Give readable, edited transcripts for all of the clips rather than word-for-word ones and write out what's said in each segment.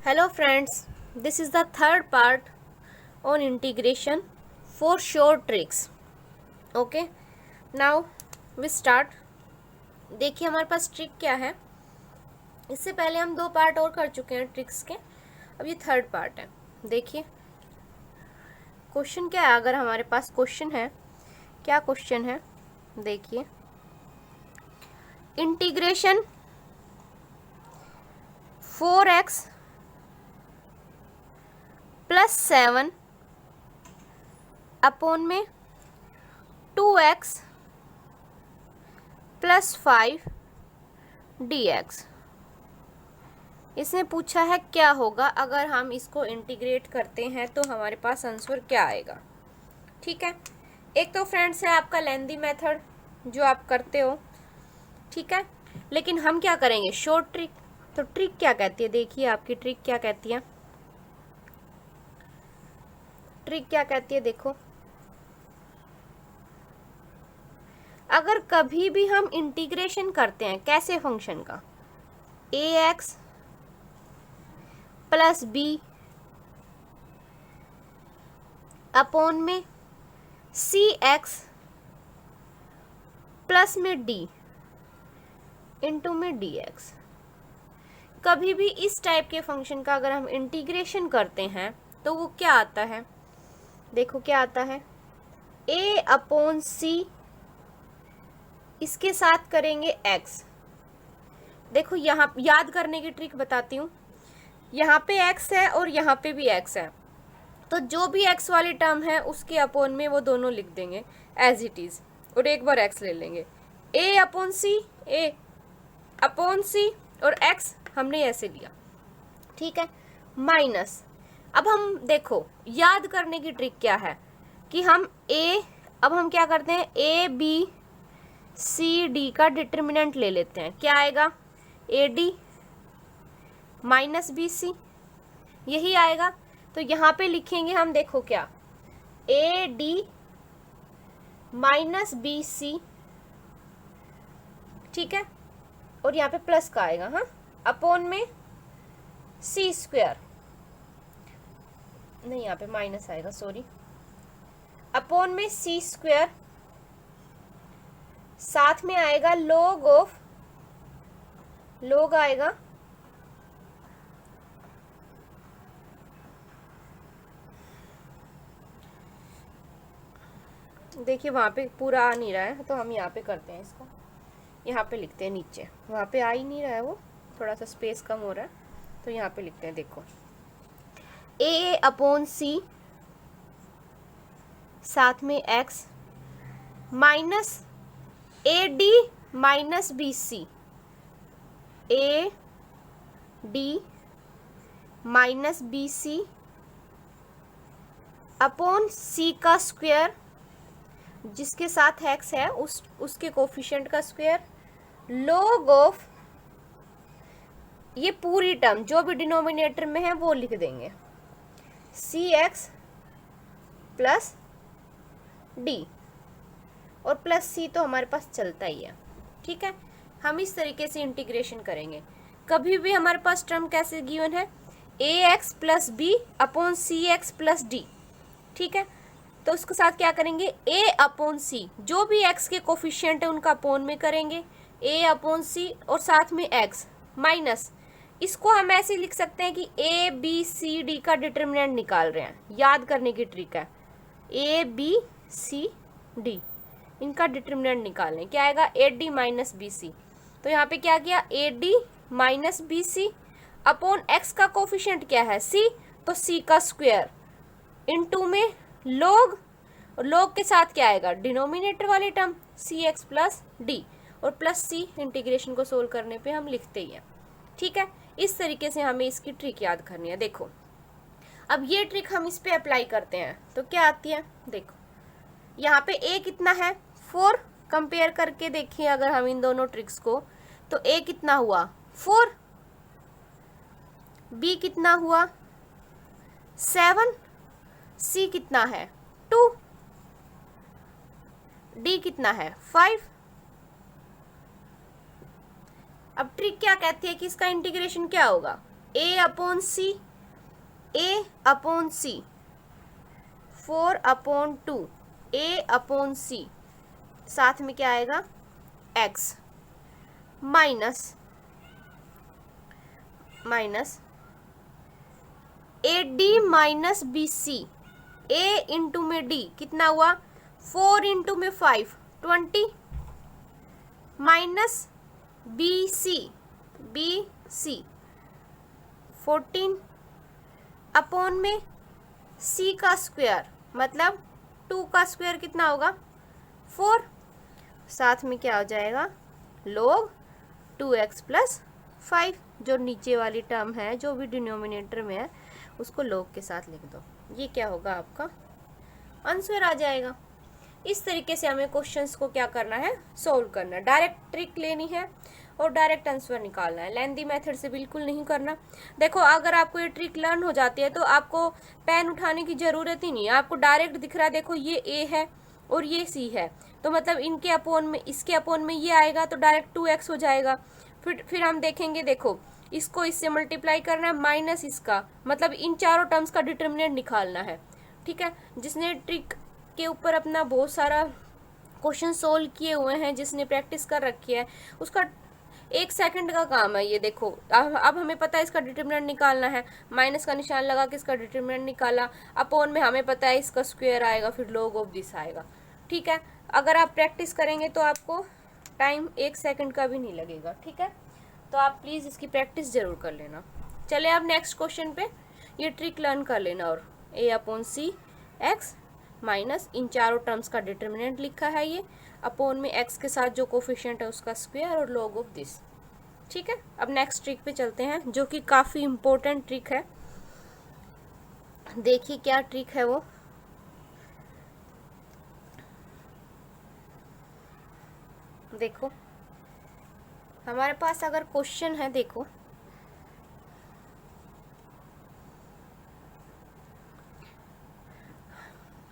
Hello friends, this is the third part on integration for short tricks. Okay, now we start. देखिए हमारे पास trick क्या है। इससे पहले हम 2 पार्ट और कर चुके हैं ट्रिक्स के, अब ये थर्ड पार्ट है। देखिए क्वेश्चन क्या है, अगर हमारे पास क्वेश्चन है, क्या क्वेश्चन है देखिए, इंटीग्रेशन 4x +7 अपॉन में 2x +5 dx। इसने पूछा है क्या होगा अगर हम इसको इंटीग्रेट करते हैं तो हमारे पास आंसर क्या आएगा। ठीक है, एक तो फ्रेंड्स है आपका लेंदी मेथड जो आप करते हो, ठीक है, लेकिन हम क्या करेंगे शॉर्ट ट्रिक। तो ट्रिक क्या कहती है, देखिए आपकी ट्रिक क्या कहती है, ट्रिक क्या कहती है देखो, अगर कभी भी हम इंटीग्रेशन करते हैं कैसे फंक्शन का, ax + b अपॉन में cx प्लस में d इंटू में dx। कभी भी इस टाइप के फंक्शन का अगर हम इंटीग्रेशन करते हैं तो वो क्या आता है, देखो क्या आता है, a/c इसके साथ करेंगे x। देखो यहाँ याद करने की ट्रिक बताती हूँ, यहाँ पे x है और यहाँ पे भी x है, तो जो भी x वाली टर्म है उसके अपॉन में वो दोनों लिख देंगे एज इट इज और एक बार x ले लेंगे। a/c और x हमने ऐसे लिया, ठीक है, माइनस। अब हम देखो याद करने की ट्रिक क्या है कि अब हम क्या करते हैं, a b c d का डिटर्मिनेंट ले लेते हैं। क्या आएगा, ad -bc, यही आएगा। तो यहाँ पे लिखेंगे हम, देखो क्या, ad -bc, ठीक है, और यहाँ पे प्लस का आएगा, हाँ, अपॉन में c², नहीं यहाँ पे माइनस आएगा, सॉरी, अपॉन में c², साथ में आएगा log आएगा देखिए वहां पे पूरा आ नहीं रहा है तो हम यहाँ पे करते हैं, इसको यहाँ पे लिखते हैं नीचे, वहां पे आ ही नहीं रहा है, वो थोड़ा सा स्पेस कम हो रहा है, तो यहाँ पे लिखते हैं, देखो a/c साथ में x minus ad -bc, ad -bc upon c का स्क्वायर, जिसके साथ x है उसके कोफिशिएंट का स्क्वायर, log ऑफ ये पूरी टर्म जो भी डिनोमिनेटर में है वो लिख देंगे, cx प्लस d और प्लस c तो हमारे पास चलता ही है। ठीक है, हम इस तरीके से इंटीग्रेशन करेंगे। कभी भी हमारे पास टर्म कैसे गिवन है, ax plus b upon cx plus d, ठीक है, तो उसके साथ क्या करेंगे, a/c, जो भी x के कोफिशिएंट है उनका अपॉन में करेंगे, a/c और साथ में x माइनस, इसको हम ऐसे लिख सकते हैं कि a b c d का डिटर्मिनेंट निकाल रहे हैं। याद करने की ट्रिक है, a b c d इनका डिटर्मिनेंट निकालने, क्या आएगा, ad -bc। तो यहाँ पे क्या किया, ad -bc अपॉन x का कोफिशिएंट क्या है, c, तो c का स्क्वायर इनटू में log के साथ क्या आएगा, डिनोमिनेटर वाली टर्म cx प्लस d और प्लस c, इंटीग्रेशन को सोल्व करने पे हम लिखते ही हैं। ठीक है, इस तरीके से हमें इसकी ट्रिक याद करनी है। देखो अब ये ट्रिक हम इस पे अप्लाई करते हैं तो क्या आती है, देखो यहाँ पे a कितना है 4, कंपेयर करके देखिए अगर हम इन दोनों ट्रिक्स को, तो a कितना हुआ 4, b कितना हुआ 7, c कितना है 2, d कितना है 5। अब ट्रिक क्या कहती है कि इसका इंटीग्रेशन क्या होगा, a/c, a/c, 4/2, a/c, साथ में क्या आएगा x, minus AD minus BC, A into में D कितना हुआ 4 इंटू में 5 20, माइनस BC 14 अपॉन में C का स्क्वायर मतलब 2 का स्क्वायर कितना होगा 4, साथ में क्या हो जाएगा log 2x प्लस 5, जो नीचे वाली टर्म है जो भी डिनोमिनेटर में है उसको log के साथ लिख दो, ये क्या होगा आपका आंसर आ जाएगा। इस तरीके से हमें क्वेश्चंस को क्या करना है सोल्व करना है, डायरेक्ट ट्रिक लेनी है और डायरेक्ट आंसर निकालना है, लेंथी मेथड से बिल्कुल नहीं करना। देखो अगर आपको ये ट्रिक लर्न हो जाती है तो आपको पेन उठाने की जरूरत ही नहीं है, आपको डायरेक्ट दिख रहा है, देखो ये A है और ये C है, तो मतलब इनके अपोन में इसके अपोन में ये आएगा तो डायरेक्ट 2x हो जाएगा। फिर हम देखेंगे, देखो इसको इससे मल्टीप्लाई करना है माइनस इसका, मतलब इन चारों टर्म्स का डिटर्मिनेंट निकालना है। ठीक है, जिसने ट्रिक के ऊपर अपना बहुत सारा क्वेश्चन सोल्व किए हुए हैं, जिसने प्रैक्टिस कर रखी है, उसका 1 सेकंड का काम है ये। देखो अब हमें पता है इसका डिटर्मिनेंट निकालना है, माइनस का निशान लगा के इसका डिटर्मिनेंट निकाला, अपोन में हमें पता है इसका स्क्वायर आएगा, फिर log ऑफ दिस आएगा। ठीक है, अगर आप प्रैक्टिस करेंगे तो आपको टाइम 1 सेकंड का भी नहीं लगेगा। ठीक है, तो आप प्लीज़ इसकी प्रैक्टिस जरूर कर लेना। चले अब नेक्स्ट क्वेश्चन पे, ये ट्रिक लर्न कर लेना। और A/C x माइनस इन चारों टर्म्स का डिटर्मिनेंट लिखा है ये, अपोन में x के साथ जो कोफिशिएंट है उसका स्क्वायर और log ऑफ दिस। ठीक है, अब नेक्स्ट ट्रिक पे चलते हैं जो कि काफ़ी इम्पोर्टेंट ट्रिक है। देखिए क्या ट्रिक है वो। देखो हमारे पास अगर क्वेश्चन है, देखो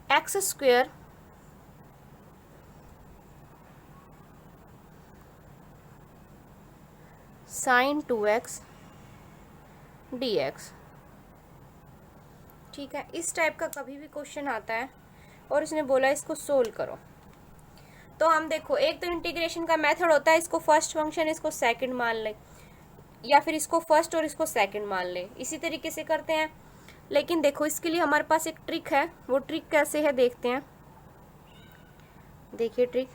x square sin 2x dx। ठीक है, इस टाइप का कभी भी क्वेश्चन आता है और इसने बोला इसको सोल्व करो, तो हम देखो एक तो इंटीग्रेशन का मेथड होता है, इसको फर्स्ट फंक्शन इसको सेकंड मान ले, या फिर इसको फर्स्ट और इसको सेकंड मान ले, इसी तरीके से करते हैं। लेकिन देखो इसके लिए हमारे पास एक ट्रिक है, वो ट्रिक कैसे है देखते हैं। देखिए ट्रिक,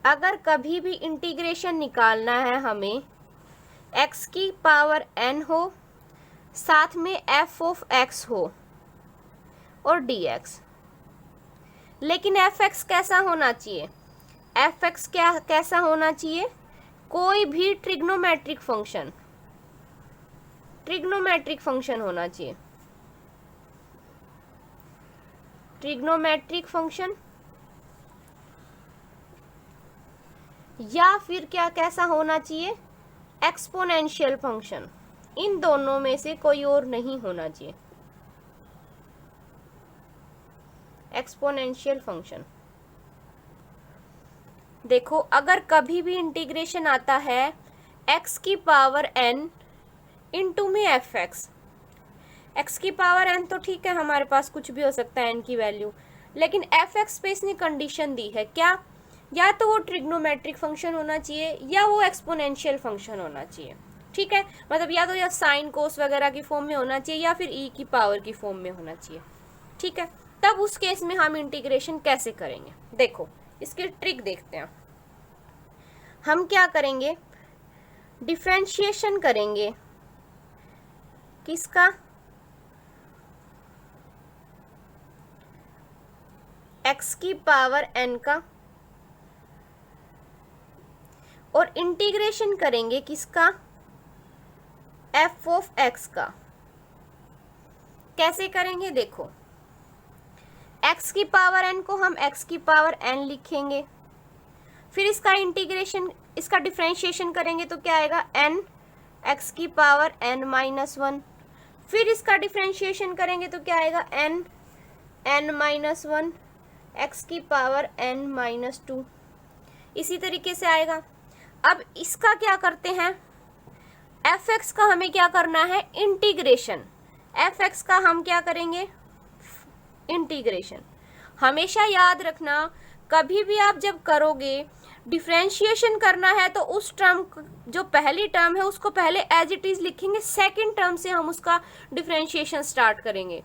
अगर कभी भी इंटीग्रेशन निकालना है हमें, x की पावर n हो, साथ में f ऑफ x हो और dx, लेकिन fx कैसा होना चाहिए, fx कैसा होना चाहिए, कोई भी ट्रिग्नोमेट्रिक फंक्शन होना चाहिए, ट्रिग्नोमेट्रिक फंक्शन, या फिर कैसा होना चाहिए एक्सपोनेंशियल फंक्शन, इन दोनों में से कोई और नहीं होना चाहिए, एक्सपोनेंशियल फंक्शन। देखो अगर कभी भी इंटीग्रेशन आता है x की पावर n इंटू में fx, x की पावर n तो ठीक है हमारे पास कुछ भी हो सकता है n की वैल्यू, लेकिन fx पे इसने कंडीशन दी है क्या, या तो वो ट्रिग्नोमेट्रिक फंक्शन होना चाहिए या वो एक्सपोनेंशियल फंक्शन होना चाहिए। ठीक है, मतलब या तो या साइन कोस वगैरह की फॉर्म में होना चाहिए या फिर e की पावर की फॉर्म में होना चाहिए। ठीक है, तब उस केस में हम इंटीग्रेशन कैसे करेंगे, देखो इसकी ट्रिक देखते हैं। हम क्या करेंगे, डिफरेंशिएशन करेंगे किसका, x की पावर n का, और इंटीग्रेशन करेंगे किसका, f ऑफ x का। कैसे करेंगे, देखो x की पावर n को हम x की पावर n लिखेंगे, फिर इसका इंटीग्रेशन, इसका डिफरेंशिएशन करेंगे तो क्या आएगा n x की पावर n माइनस 1, फिर इसका डिफरेंशिएशन करेंगे तो क्या आएगा n माइनस 1 x की पावर n माइनस 2, इसी तरीके से आएगा। अब इसका क्या करते हैं, एफ एक्स का हमें क्या करना है, इंटीग्रेशन। एफ एक्स का हम क्या करेंगे, इंटीग्रेशन। हमेशा याद रखना, कभी भी आप जब करोगे डिफ्रेंशिएशन करना है तो उस टर्म, जो पहली टर्म है उसको पहले एज इट इज लिखेंगे, सेकंड टर्म से हम उसका डिफ्रेंशिएशन स्टार्ट करेंगे।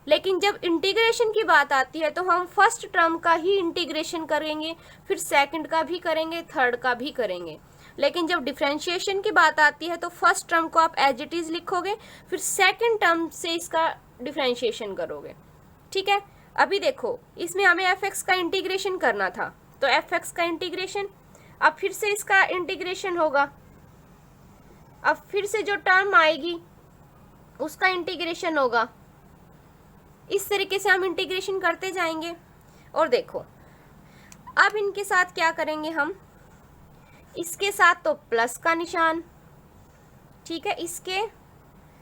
लेकिन जब इंटीग्रेशन की बात आती है तो हम फर्स्ट टर्म का ही इंटीग्रेशन करेंगे, फिर सेकंड का भी करेंगे, थर्ड का भी करेंगे। लेकिन जब डिफ्रेंशिएशन की बात आती है तो फर्स्ट टर्म को आप एज इट इज लिखोगे, फिर सेकंड टर्म से इसका डिफ्रेंशिएशन करोगे। ठीक है, अभी देखो इसमें हमें एफ एक्स का इंटीग्रेशन करना था, तो एफ एक्स का इंटीग्रेशन, अब फिर से इसका इंटीग्रेशन होगा, अब फिर से जो टर्म आएगी उसका इंटीग्रेशन होगा। इस तरीके से हम इंटीग्रेशन करते जाएंगे। और देखो अब इनके साथ क्या करेंगे हम, इसके साथ तो प्लस का निशान, ठीक है, इसके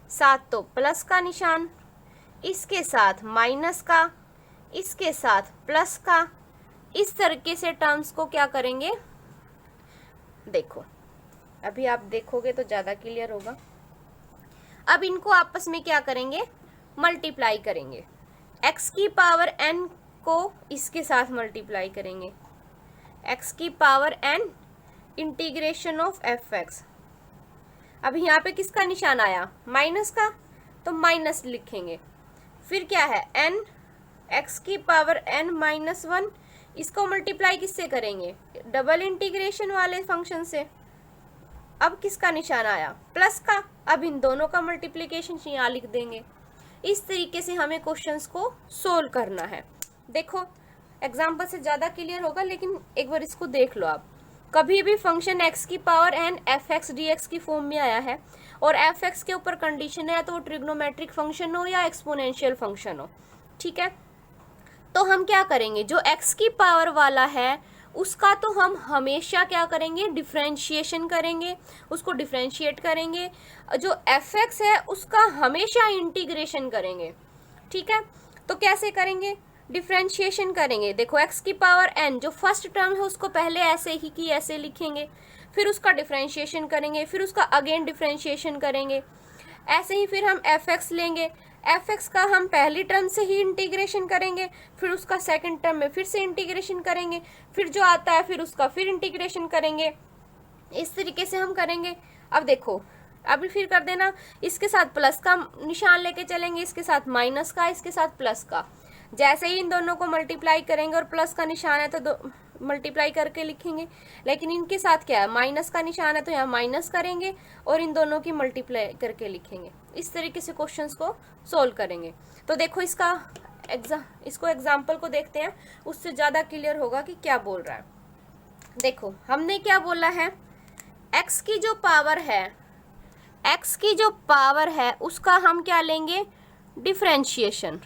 साथ तो प्लस का निशान, इसके साथ माइनस का, इसके साथ प्लस का, इस तरीके से टर्म्स को क्या करेंगे, देखो अभी आप देखोगे तो ज्यादा क्लियर होगा। अब इनको आपस में क्या करेंगे, मल्टीप्लाई करेंगे। x की पावर n को इसके साथ मल्टीप्लाई करेंगे, x की power n integration of F x. अब यहाँ पे किसका निशान आया, माइनस का, तो माइनस लिखेंगे। फिर क्या है, n, x की पावर n माइनस 1, इसको मल्टीप्लाई किससे करेंगे, डबल इंटीग्रेशन वाले फंक्शन से। अब किसका निशान आया, प्लस का, अब इन दोनों का मल्टीप्लिकेशन यहाँ लिख देंगे। इस तरीके से हमें क्वेश्चंस को सोल्व करना है। देखो एग्जाम्पल से ज़्यादा क्लियर होगा, लेकिन एक बार इसको देख लो आप। कभी भी फंक्शन x की power n F x d x की फॉर्म में आया है और एफ एक्स के ऊपर कंडीशन है, तो वो ट्रिग्नोमेट्रिक फंक्शन हो या एक्सपोनेंशियल फंक्शन हो, ठीक है। तो हम क्या करेंगे, जो x की पावर वाला है उसका तो हम हमेशा क्या करेंगे, डिफरेंशिएशन करेंगे, उसको डिफरेंशिएट करेंगे। जो एफ एक्स है उसका हमेशा इंटीग्रेशन करेंगे, ठीक है। तो कैसे करेंगे, डिफरेंशिएशन करेंगे। देखो x की पावर n जो फर्स्ट टर्म है उसको पहले ऐसे ही की ऐसे लिखेंगे, फिर उसका डिफरेंशिएशन करेंगे, फिर उसका अगेन डिफरेंशिएशन करेंगे। ऐसे ही फिर हम एफ एक्स लेंगे, एफ एक्स का हम पहली टर्म से ही इंटीग्रेशन करेंगे, फिर उसका सेकंड टर्म में फिर से इंटीग्रेशन करेंगे, फिर जो आता है फिर उसका फिर इंटीग्रेशन करेंगे। इस तरीके से हम करेंगे। अब देखो अभी फिर कर देना, इसके साथ प्लस का निशान लेके चलेंगे, इसके साथ माइनस का, इसके साथ प्लस का। जैसे ही इन दोनों को मल्टीप्लाई करेंगे और प्लस का निशान है तो मल्टीप्लाई करके लिखेंगे, लेकिन इनके साथ क्या है, माइनस का निशान है तो यहाँ माइनस करेंगे और इन दोनों की मल्टीप्लाई करके लिखेंगे। इस तरीके से क्वेश्चंस को सोल्व करेंगे। तो देखो इसको एग्जाम्पल को देखते हैं, उससे ज़्यादा क्लियर होगा कि क्या बोल रहा है। देखो हमने क्या बोला है, x की जो पावर है, x की जो पावर है उसका हम क्या लेंगे, डिफरेंशिएशन,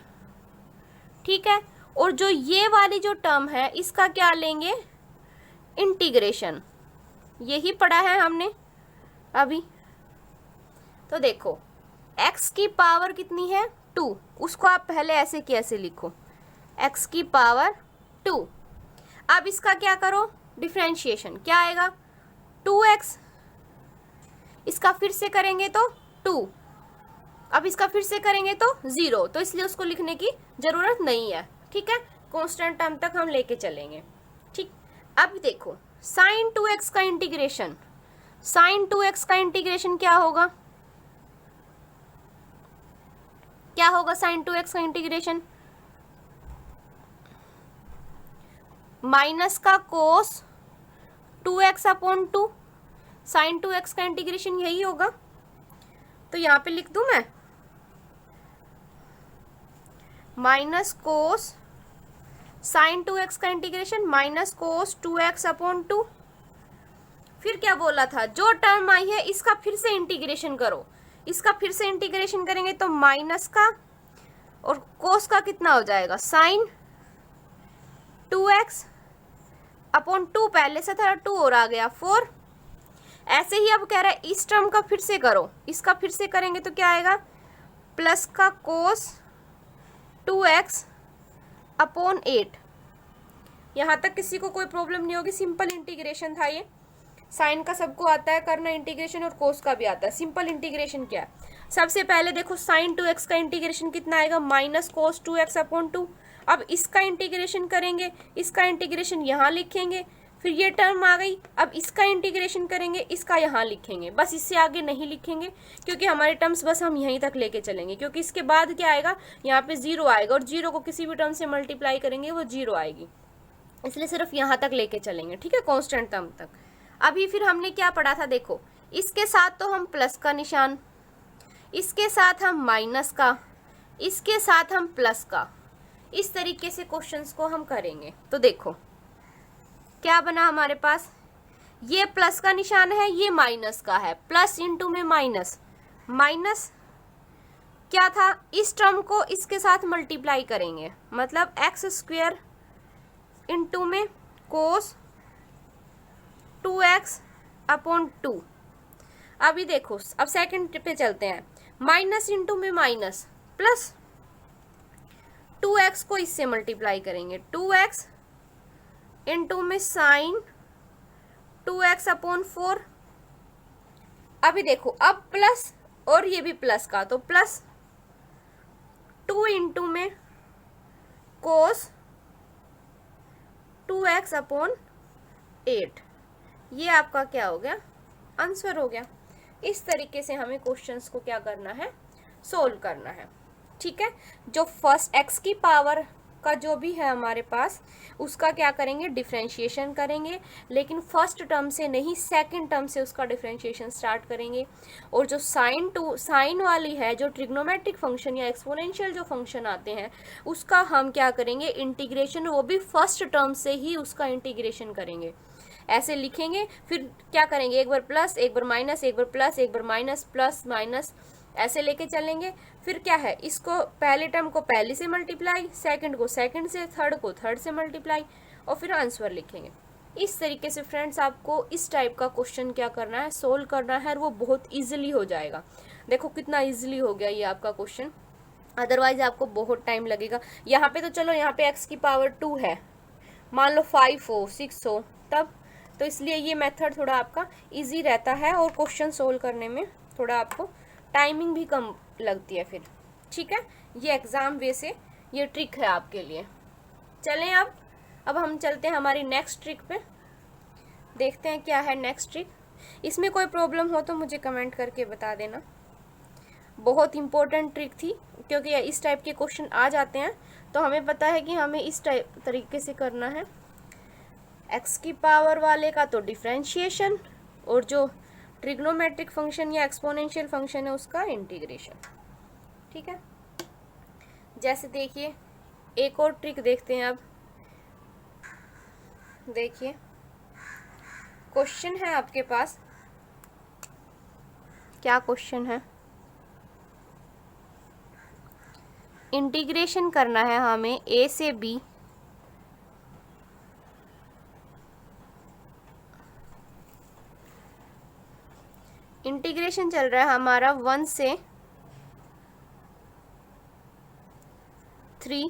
ठीक है। और जो ये वाली जो टर्म है इसका क्या लेंगे, इंटीग्रेशन। यही पढ़ा है हमने अभी। तो देखो x की पावर कितनी है, 2, उसको आप पहले ऐसे की ऐसे लिखो, x की पावर 2। अब इसका क्या करो, डिफरेंशिएशन, क्या आएगा, 2x, इसका फिर से करेंगे तो 2, अब इसका फिर से करेंगे तो 0, तो इसलिए उसको लिखने की जरूरत नहीं है, ठीक है। कांस्टेंट टर्म तक हम लेके चलेंगे, ठीक। अब देखो sin 2x का इंटीग्रेशन, sin 2x का इंटीग्रेशन क्या होगा, क्या होगा sin 2x का इंटीग्रेशन, माइनस का कोस 2x अपॉन 2, sin 2x का इंटीग्रेशन यही होगा। तो यहाँ पे लिख दूं मैं, माइनस कोस साइन 2x का integration minus cos 2x upon 2। फिर क्या बोला था, जो टर्म आई है इसका फिर से इंटीग्रेशन करो, इसका फिर से इंटीग्रेशन करेंगे तो माइनस का और कोस का कितना हो जाएगा, साइन 2x अपॉन 2, पहले से था 2 और आ गया 4। ऐसे ही अब कह रहा है इस टर्म का फिर से करो, इसका फिर से करेंगे तो क्या आएगा, प्लस का कोस 2x अपॉन 8। यहाँ तक किसी को कोई प्रॉब्लम नहीं होगी, सिंपल इंटीग्रेशन था ये। साइन का सबको आता है करना इंटीग्रेशन, और कोस का भी आता है। सिंपल इंटीग्रेशन क्या है, सबसे पहले देखो साइन 2x का इंटीग्रेशन कितना आएगा, माइनस कोस 2x अपॉन 2। अब इसका इंटीग्रेशन करेंगे, इसका इंटीग्रेशन यहाँ लिखेंगे, फिर ये टर्म आ गई। अब इसका इंटीग्रेशन करेंगे, इसका यहाँ लिखेंगे, बस इससे आगे नहीं लिखेंगे क्योंकि हमारे टर्म्स बस हम यहीं तक लेके चलेंगे, क्योंकि इसके बाद क्या आएगा, यहाँ पे 0 आएगा, और 0 को किसी भी टर्म से मल्टीप्लाई करेंगे वो 0 आएगी, इसलिए सिर्फ यहाँ तक लेके चलेंगे, ठीक है, कांस्टेंट टर्म तक। अभी फिर हमने क्या पढ़ा था, देखो इसके साथ तो हम प्लस का निशान, इसके साथ हम माइनस का, इसके साथ हम प्लस का, इस तरीके से क्वेश्चंस को हम करेंगे। तो देखो क्या बना हमारे पास, ये प्लस का निशान है, ये माइनस का है, प्लस इंटू में माइनस, माइनस क्या था, इस टर्म को इसके साथ मल्टीप्लाई करेंगे, मतलब एक्स स्क्वायर इंटू में कोस 2x अपॉन 2। अभी देखो अब सेकंड पे चलते हैं, माइनस इंटू में माइनस, प्लस 2x को इससे मल्टीप्लाई करेंगे, 2x इंटू में साइन 2x अपॉन 4। अभी देखो अब प्लस और ये भी प्लस का, तो प्लस 2 इंटू में कोस 2x अपॉन 8। ये आपका क्या हो गया, आंसर हो गया। इस तरीके से हमें क्वेश्चंस को क्या करना है, सोल्व करना है, ठीक है। जो फर्स्ट x की पावर का जो भी है हमारे पास, उसका क्या करेंगे, डिफरेंशिएशन करेंगे, लेकिन फर्स्ट टर्म से नहीं, सेकंड टर्म से उसका डिफरेंशिएशन स्टार्ट करेंगे। और जो साइन वाली है, जो ट्रिग्नोमेट्रिक फंक्शन या एक्सपोनेंशियल जो फंक्शन आते हैं, उसका हम क्या करेंगे, इंटीग्रेशन, वो भी फर्स्ट टर्म से ही उसका इंटीग्रेशन करेंगे। ऐसे लिखेंगे, फिर क्या करेंगे, एक बार प्लस, एक बार माइनस, एक बार प्लस, एक बार माइनस, प्लस माइनस, ऐसे लेके चलेंगे। फिर क्या है, इसको पहले टर्म को पहले से मल्टीप्लाई, सेकंड को सेकंड से, थर्ड को थर्ड से मल्टीप्लाई, और फिर आंसर लिखेंगे। इस तरीके से फ्रेंड्स आपको इस टाइप का क्वेश्चन क्या करना है, सोल्व करना है, और वो बहुत ईजिली हो जाएगा। देखो कितना ईजिली हो गया ये आपका क्वेश्चन, अदरवाइज आपको बहुत टाइम लगेगा। यहाँ पे तो चलो, यहाँ पे x की पावर 2 है, मान लो 5 हो, 6 हो, तब तो इसलिए ये मेथड थोड़ा आपका इजी रहता है, और क्वेश्चन सोल्व करने में थोड़ा आपको टाइमिंग भी कम लगती है फिर, ठीक है। ये एग्जाम वे से ये ट्रिक है आपके लिए। चलें अब हम चलते हैं हमारी नेक्स्ट ट्रिक पे, देखते हैं क्या है नेक्स्ट ट्रिक। इसमें कोई प्रॉब्लम हो तो मुझे कमेंट करके बता देना। बहुत इंपॉर्टेंट ट्रिक थी, क्योंकि इस टाइप के क्वेश्चन आ जाते हैं, तो हमें पता है कि हमें इस टाइप तरीके से करना है। एक्स की पावर वाले का तो डिफरेंशिएशन, और जो ट्रिग्नोमेट्रिक फंक्शन या एक्सपोनेंशियल फंक्शन है उसका इंटीग्रेशन, ठीक है। जैसे देखिए एक और ट्रिक देखते हैं। अब देखिए क्वेश्चन है आपके पास, क्या क्वेश्चन है, इंटीग्रेशन करना है हमें a से b इंटीग्रेशन चल रहा है हमारा 1 से 3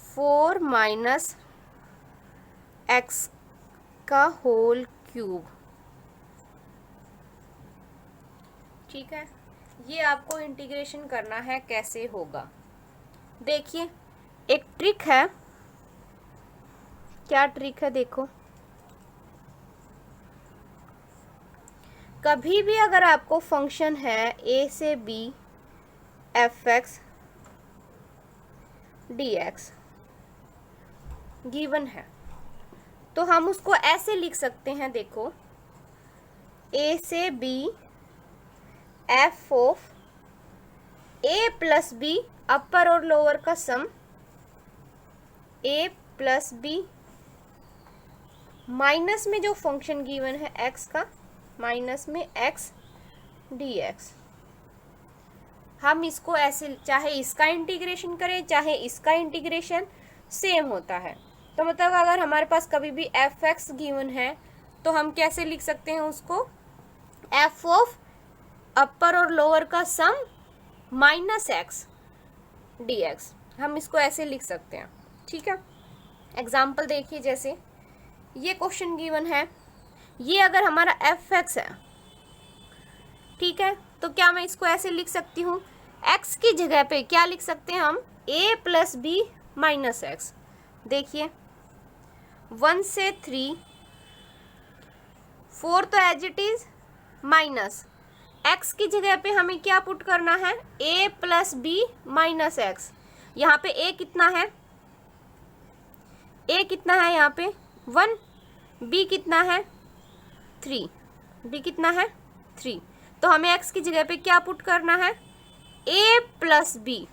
4 माइनस एक्स का होल क्यूब, ठीक है। ये आपको इंटीग्रेशन करना है, कैसे होगा देखिए, एक ट्रिक है। क्या ट्रिक है, देखो कभी भी अगर आपको फंक्शन है a से b fx dx गिवन है, तो हम उसको ऐसे लिख सकते हैं, देखो a से b f of a plus b, अपर और लोअर का सम, a प्लस b, माइनस में जो फंक्शन गिवन है x का, माइनस में x dx। हम इसको ऐसे, चाहे इसका इंटीग्रेशन करें चाहे इसका इंटीग्रेशन, सेम होता है। तो मतलब अगर हमारे पास कभी भी fx गिवन है तो हम कैसे लिख सकते हैं उसको, f ऑफ अपर और लोअर का सम माइनस x dx, हम इसको ऐसे लिख सकते हैं, ठीक है। एग्जाम्पल देखिए, जैसे ये क्वेश्चन गिवन है, ये अगर हमारा एफ एक्स है, ठीक है, तो क्या मैं इसको ऐसे लिख सकती हूँ, एक्स की जगह पे क्या लिख सकते हैं हम, a plus b minus x. देखिए 1 से 3, 4 तो as it is, minus x की जगह पे हमें क्या पुट करना है, ए प्लस बी माइनस एक्स। यहाँ पे ए कितना है, ए कितना है यहाँ पे 1, बी कितना है 3, बी कितना है 3, तो हमें एक्स की जगह पे क्या पुट करना है, ए plus B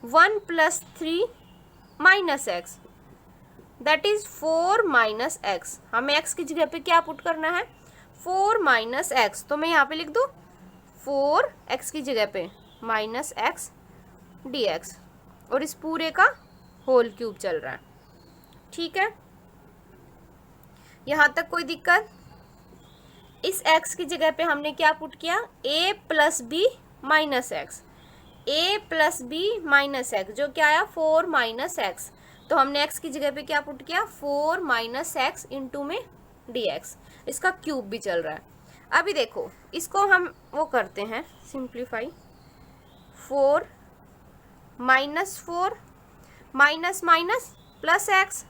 1 plus 3 minus x, that is 4 minus x. हमें एक्स की जगह पे क्या पुट करना है, 4 माइनस एक्स, तो मैं यहाँ पे लिख दूँ 4 एक्स की जगह पे माइनस एक्स डी एक्स, और इस पूरे का होल क्यूब चल रहा है, ठीक है। यहाँ तक कोई दिक्कत? इस x की जगह पे हमने क्या पुट किया, a plus b minus x, a plus b minus x, जो क्या आया 4 माइनस एक्स, तो हमने x की जगह पे क्या पुट किया, 4 माइनस एक्स इंटू में dx, इसका क्यूब भी चल रहा है। अभी देखो इसको हम वो करते हैं simplify, 4 minus 4 minus minus plus x,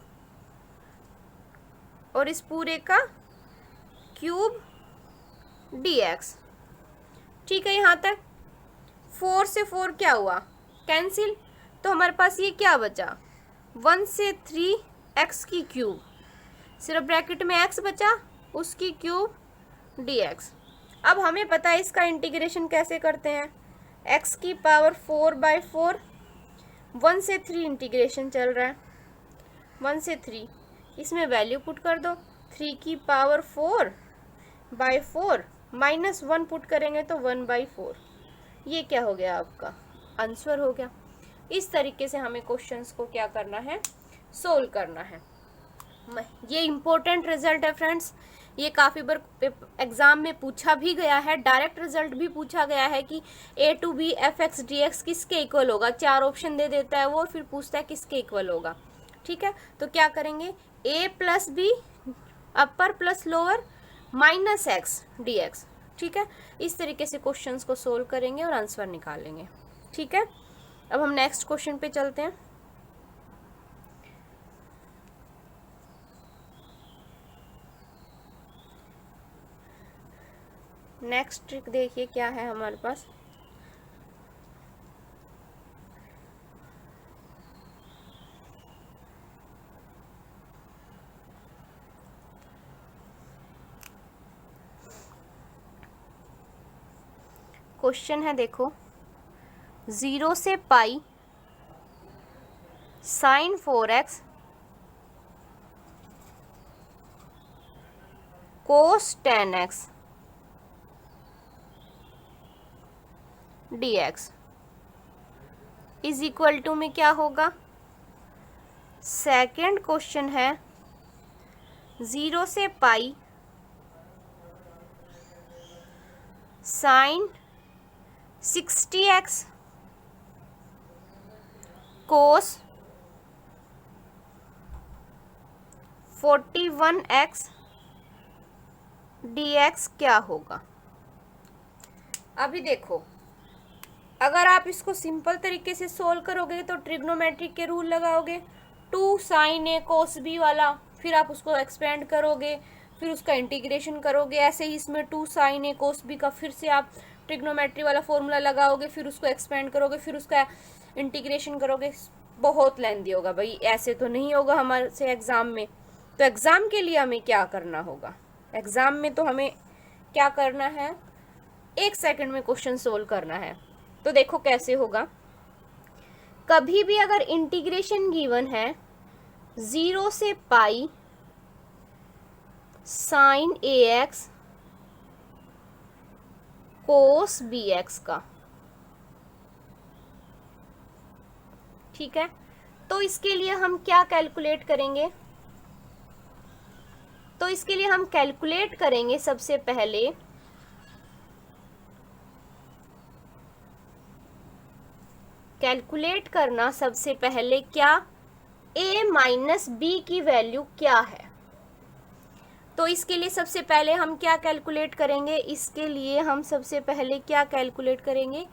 और इस पूरे का क्यूब dx, ठीक है। यहाँ तक 4 से 4 क्या हुआ, कैंसिल, तो हमारे पास ये क्या बचा, 1 से 3 x की क्यूब, सिर्फ ब्रैकेट में x बचा, उसकी क्यूब dx। अब हमें पता है इसका इंटीग्रेशन कैसे करते हैं, x की पावर 4/4, 1 से 3 इंटीग्रेशन चल रहा है, 1 से 3, इसमें वैल्यू पुट कर दो, 3 की पावर 4/4 माइनस 1 पुट करेंगे तो 1/4, ये क्या हो गया, आपका आंसर हो गया। इस तरीके से हमें क्वेश्चंस को क्या करना है, सोल्व करना है। ये इम्पोर्टेंट रिजल्ट है फ्रेंड्स, ये काफ़ी बार एग्जाम में पूछा भी गया है, डायरेक्ट रिजल्ट भी पूछा गया है कि a to b f x d x किसके इक्वल होगा, 4 ऑप्शन दे देता है वो, फिर पूछता है किसके इक्वल होगा, ठीक है। तो क्या करेंगे, a plus b upper plus lower minus x d x, ठीक है। इस तरीके से क्वेश्चंस को सोल्व करेंगे और आंसर निकालेंगे, ठीक है। अब हम नेक्स्ट क्वेश्चन पे चलते हैं। नेक्स्ट ट्रिक देखिए क्या है हमारे पास, क्वेश्चन है देखो, 0 से pi sine 4x cos 10x dx is equal to में क्या होगा। सेकेंड क्वेश्चन है 0 से पाई साइन 60x कोस 41x dx क्या होगा। अभी देखो अगर आप इसको सिंपल तरीके से सोल्व करोगे तो ट्रिग्नोमेट्रिक के रूल लगाओगे, 2 साइन ए कोस बी वाला, फिर आप उसको एक्सपेंड करोगे, फिर उसका इंटीग्रेशन करोगे, ऐसे ही इसमें 2 साइन ए कोस बी का फिर से आप ट्रिग्नोमेट्री वाला फॉर्मूला लगाओगे, फिर उसको एक्सपेंड करोगे, फिर उसका इंटीग्रेशन करोगे। बहुत लेंदी होगा भाई, ऐसे तो नहीं होगा हमारे से एग्ज़ाम में। तो एग्ज़ाम के लिए हमें क्या करना होगा, एग्ज़ाम में तो हमें क्या करना है, 1 सेकंड में क्वेश्चन सोल्व करना है। तो देखो कैसे होगा, कभी भी अगर इंटीग्रेशन गिवन है 0 से पाई साइन ए एक्स कोस बी एक्स का, ठीक है, तो इसके लिए हम क्या कैलकुलेट करेंगे, तो इसके लिए हम कैलकुलेट करेंगे सबसे पहले कैलकुलेट करना सबसे पहले क्या, a माइनस बी की वैल्यू क्या है, तो इसके लिए सबसे पहले हम क्या कैलकुलेट करेंगे, इसके लिए हम सबसे पहले क्या कैलकुलेट करेंगे,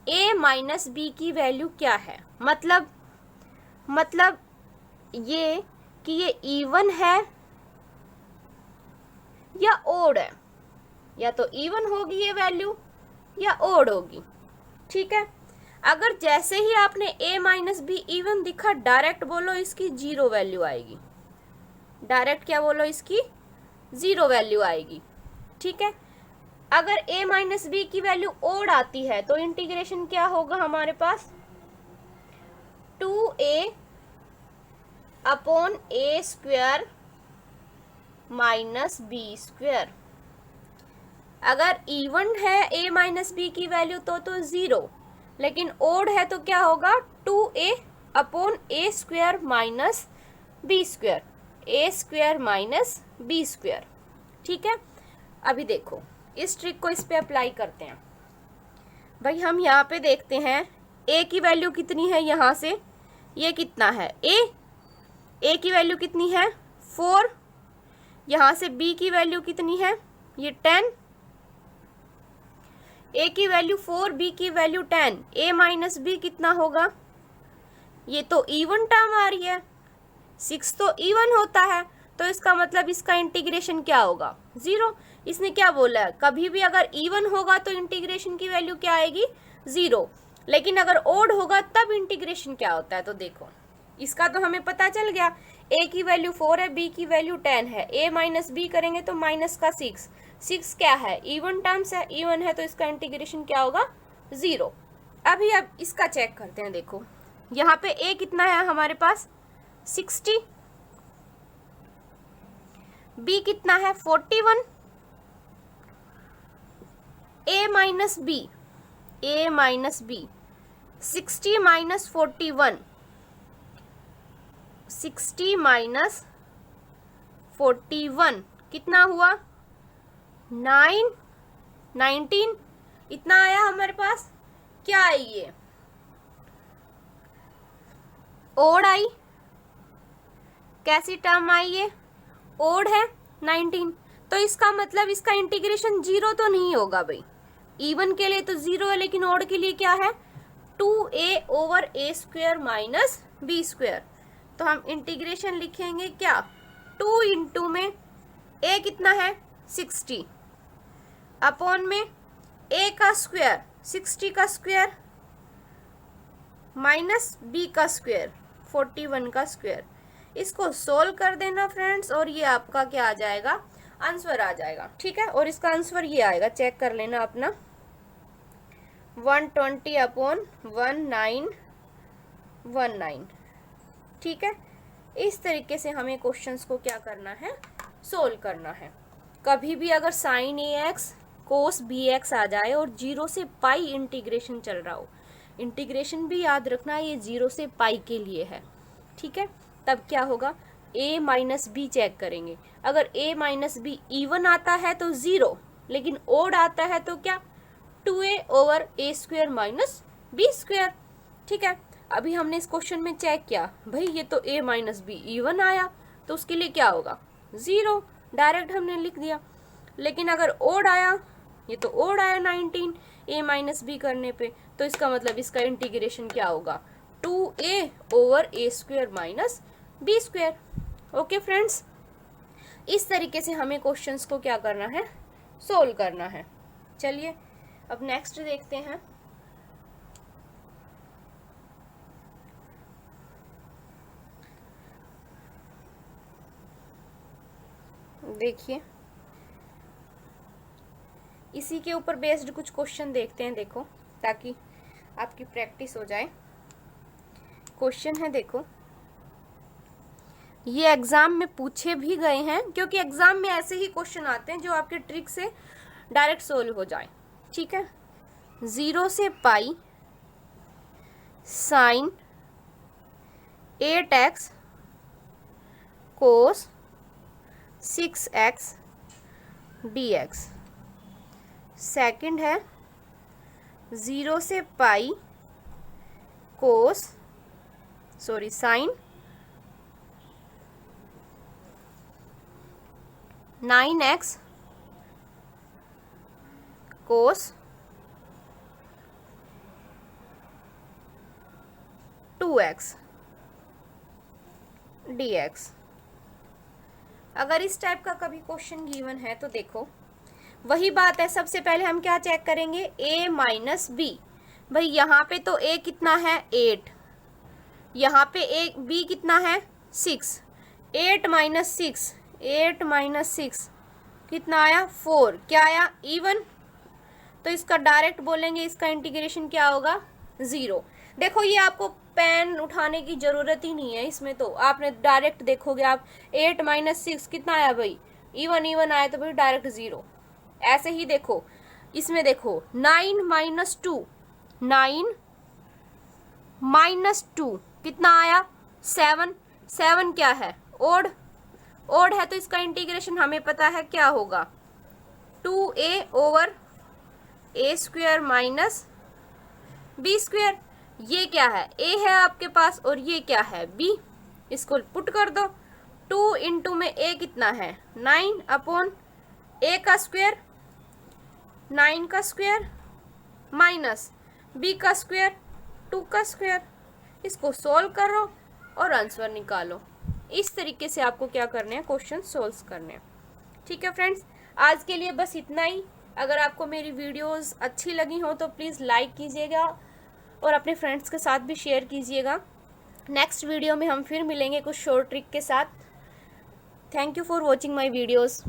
a माइनस बी की वैल्यू क्या है। मतलब ये कि ये इवन है या ओड है, या तो इवन होगी ये वैल्यू या ओड होगी। ठीक है, अगर जैसे ही आपने a माइनस बी इवन दिखा, डायरेक्ट बोलो इसकी जीरो वैल्यू आएगी, डायरेक्ट क्या बोलो, इसकी जीरो वैल्यू आएगी। ठीक है, अगर a माइनस बी की वैल्यू ओड आती है तो इंटीग्रेशन क्या होगा हमारे पास, 2a upon a square minus b square. अगर इवन है a माइनस बी की वैल्यू तो जीरो, लेकिन ओड है तो क्या होगा, 2a upon a square minus b square, a square minus b square. ठीक है, अभी देखो इस ट्रिक को इस पे अप्लाई करते हैं। भाई हम यहाँ पे देखते हैं a की वैल्यू कितनी है, यहाँ से ये कितना है, a की वैल्यू कितनी है 4, यहाँ से b की वैल्यू कितनी है, ये 10, a की वैल्यू 4, b की वैल्यू 10, a माइनस बी कितना होगा, ये तो इवन टर्म आ रही है, 6 तो इवन होता है, तो इसका मतलब इसका इंटीग्रेशन क्या होगा, जीरो। इसने क्या बोला है, कभी भी अगर इवन होगा तो इंटीग्रेशन की वैल्यू क्या आएगी, जीरो, लेकिन अगर ओड होगा तब इंटीग्रेशन क्या होता है। तो देखो इसका तो हमें पता चल गया, a की वैल्यू 4 है, b की वैल्यू 10 है, a माइनस बी करेंगे तो माइनस का 6 क्या है, इवन टर्म्स है, इवन है तो इसका इंटीग्रेशन क्या होगा, जीरो। अभी अब इसका चेक करते हैं। देखो यहाँ पे a कितना है हमारे पास 60, b कितना है 41, a minus b 60 minus 41, 60 minus 41 कितना हुआ 9, 19, इतना आया हमारे पास। क्या आई ये, ओड आई, कैसी टर्म आई ये, ओड है 19, तो इसका मतलब इसका इंटीग्रेशन जीरो तो नहीं होगा भाई, इवन के लिए तो जीरो है, लेकिन ओड के लिए क्या है 2a over a square minus b square. तो हम इंटीग्रेशन लिखेंगे क्या, 2 इंटू में a कितना है 60 अपॉन में a का स्क्वायर 60 का स्क्वायर माइनस b का स्क्वायर 41 का स्क्वायर। इसको सोल्व कर देना फ्रेंड्स, और ये आपका क्या आ जाएगा, आंसर आ जाएगा। ठीक है, और इसका आंसर ये आएगा, चेक कर लेना अपना, 120 अपॉन 1919। ठीक है, इस तरीके से हमें क्वेश्चंस को क्या करना है, सोल्व करना है। कभी भी अगर साइन ax कोस bx आ जाए और 0 से पाई इंटीग्रेशन चल रहा हो, इंटीग्रेशन भी याद रखना ये 0 से पाई के लिए है। ठीक है, तब क्या होगा, a माइनस बी चेक करेंगे, अगर a माइनस बी इवन आता है तो जीरो, लेकिन ओड आता है तो क्या 2a over a square minus b square. ठीक है, अभी हमने इस क्वेश्चन में चेक किया, भाई ये तो a माइनस बी इवन आया, तो उसके लिए क्या होगा, जीरो, डायरेक्ट हमने लिख दिया। लेकिन अगर ओड आया, ये तो ओड आया 19 a माइनस बी करने पे, तो इसका मतलब इसका इंटीग्रेशन क्या होगा, 2a over a square minus b square. Okay friends, इस तरीके से हमें क्वेश्चंस को क्या करना है, सोल्व करना है। चलिए अब नेक्स्ट देखते हैं। देखिए इसी के ऊपर बेस्ड कुछ क्वेश्चन देखते हैं, देखो ताकि आपकी प्रैक्टिस हो जाए। क्वेश्चन है, देखो ये एग्जाम में पूछे भी गए हैं, क्योंकि एग्जाम में ऐसे ही क्वेश्चन आते हैं जो आपके ट्रिक से डायरेक्ट सोल्व हो जाए। ठीक है, 0 से pi sine 8x cos 6x dx। Second है 0 से pi cos sine 9x cos 2x dx। अगर इस टाइप का कभी क्वेश्चन गिवन है तो देखो वही बात है, सबसे पहले हम क्या चेक करेंगे, a माइनस बी। भाई यहाँ पे तो a कितना है 8, यहाँ पे b कितना है 6, 8 माइनस 6, 8 माइनस 6 कितना आया 4, क्या आया इवन। तो इसका डायरेक्ट बोलेंगे, इसका इंटीग्रेशन क्या होगा 0। देखो ये आपको पेन उठाने की जरूरत ही नहीं है, इसमें तो आपने डायरेक्ट देखोगे आप 8 माइनस 6 कितना आया भाई इवन, इवन आया तो भाई डायरेक्ट 0। ऐसे ही देखो इसमें देखो 9 माइनस 2, 9 माइनस 2 कितना आया 7, 7 क्या है ओड, ओड है तो इसका इंटीग्रेशन हमें पता है क्या होगा 2a over a square minus b square. ये क्या है a है आपके पास और ये क्या है b, इसको पुट कर दो। 2 इंटू में a कितना है 9 अपॉन a का स्क्वायर 9 का स्क्वायर माइनस b का स्क्वायर 2 का स्क्वायर। इसको सोल्व करो और आंसर निकालो। इस तरीके से आपको क्या करने हैं, क्वेश्चन सोल्व करने हैं। ठीक है फ्रेंड्स, आज के लिए बस इतना ही। अगर आपको मेरी वीडियोस अच्छी लगी हो तो प्लीज़ लाइक कीजिएगा और अपने फ्रेंड्स के साथ भी शेयर कीजिएगा। नेक्स्ट वीडियो में हम फिर मिलेंगे कुछ शॉर्ट ट्रिक के साथ। Thank you for watching my videos.